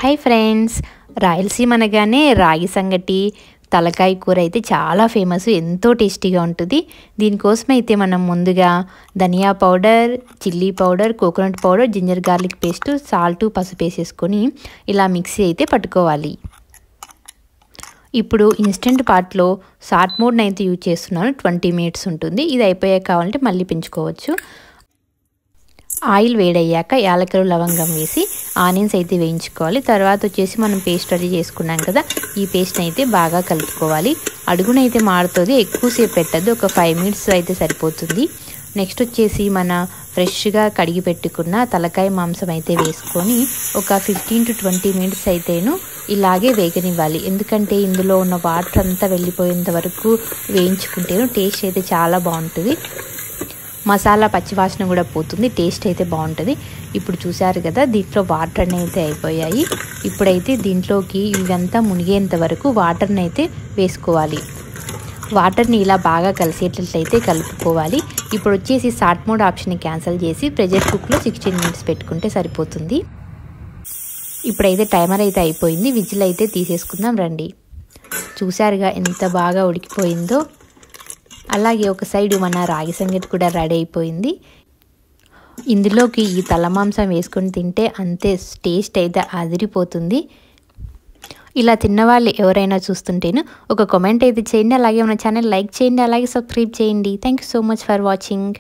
Hi friends, Rayalaseema అనగానే రాగి సంగటి తలకాయ కూర అయితే చాలా ఫేమస్, ఎంతో టేస్టీగా ఉంటుంది. దీనికోసం అయితే మనం ముందుగా ధనియా powder, chilli powder, coconut powder, ginger garlic paste, salt, పసుపు వేసేసుకొని ఇలా మిక్సీ అయితే పట్టుకోవాలి. ఇప్పుడు ఇన్స్టెంట్ పార్ట్లో సాట్ మోడ్ని అయితే యూజ్ చేస్తున్నాను. 20 మినిట్స్ ఉంటుంది. ఇది అయిపోయాక కావాలంటే మళ్ళీ పెంచుకోవచ్చు. ఆయిల్ వేడయ్యాక యాలకులు, లవంగం వేసి ఆనియన్స్ అయితే వేయించుకోవాలి. తర్వాత వచ్చేసి మనం పేస్ట్ రెడీ చేసుకున్నాం కదా, ఈ పేస్ట్ని అయితే బాగా కలుపుకోవాలి. అడుగునైతే మారుతుంది, ఎక్కువసేపు పెట్టద్దు, ఒక 5 మినిట్స్ అయితే సరిపోతుంది. నెక్స్ట్ వచ్చేసి మన ఫ్రెష్గా కడిగి పెట్టుకున్న తలకాయ మాంసం అయితే వేసుకొని ఒక 15 to 20 మినిట్స్ అయితేను ఇలాగే వేగనివ్వాలి. ఎందుకంటే ఇందులో ఉన్న వాటర్ అంతా వెళ్ళిపోయేంత వరకు వేయించుకుంటేను టేస్ట్ అయితే చాలా బాగుంటుంది. మసాలా పచ్చివాసన కూడా పోతుంది, టేస్ట్ అయితే బాగుంటుంది. ఇప్పుడు చూసారు కదా, దీంట్లో వాటర్ అయితే అయిపోయాయి. ఇప్పుడైతే దీంట్లోకి ఇవంతా మునిగేంత వరకు వాటర్ని అయితే వేసుకోవాలి. వాటర్ని ఇలా బాగా కలిసేటట్లయితే కలుపుకోవాలి. ఇప్పుడు వచ్చేసి సాట్ మోడ్ ఆప్షన్ని క్యాన్సిల్ చేసి ప్రెషర్ కుక్కర్లో 16 మినిట్స్ పెట్టుకుంటే సరిపోతుంది. ఇప్పుడైతే టైమర్ అయితే అయిపోయింది, విజిల్ అయితే తీసేసుకుందాం రండి. చూసారుగా ఎంత బాగా ఉడికిపోయిందో. అలాగే ఒక సైడ్ మన రాగి సంగటి కూడా రెడీ అయిపోయింది. ఇందులోకి ఈ తల మాంసం వేసుకొని తింటే అంతే టేస్ట్ అయితే అదిరిపోతుంది. ఇలా తిన్నవాళ్ళు ఎవరైనా చూస్తుంటేను ఒక కామెంట్ అయితే చేయండి. అలాగే మన ఛానల్ లైక్ చేయండి, అలాగే సబ్స్క్రైబ్ చేయండి. Thank you so much for watching.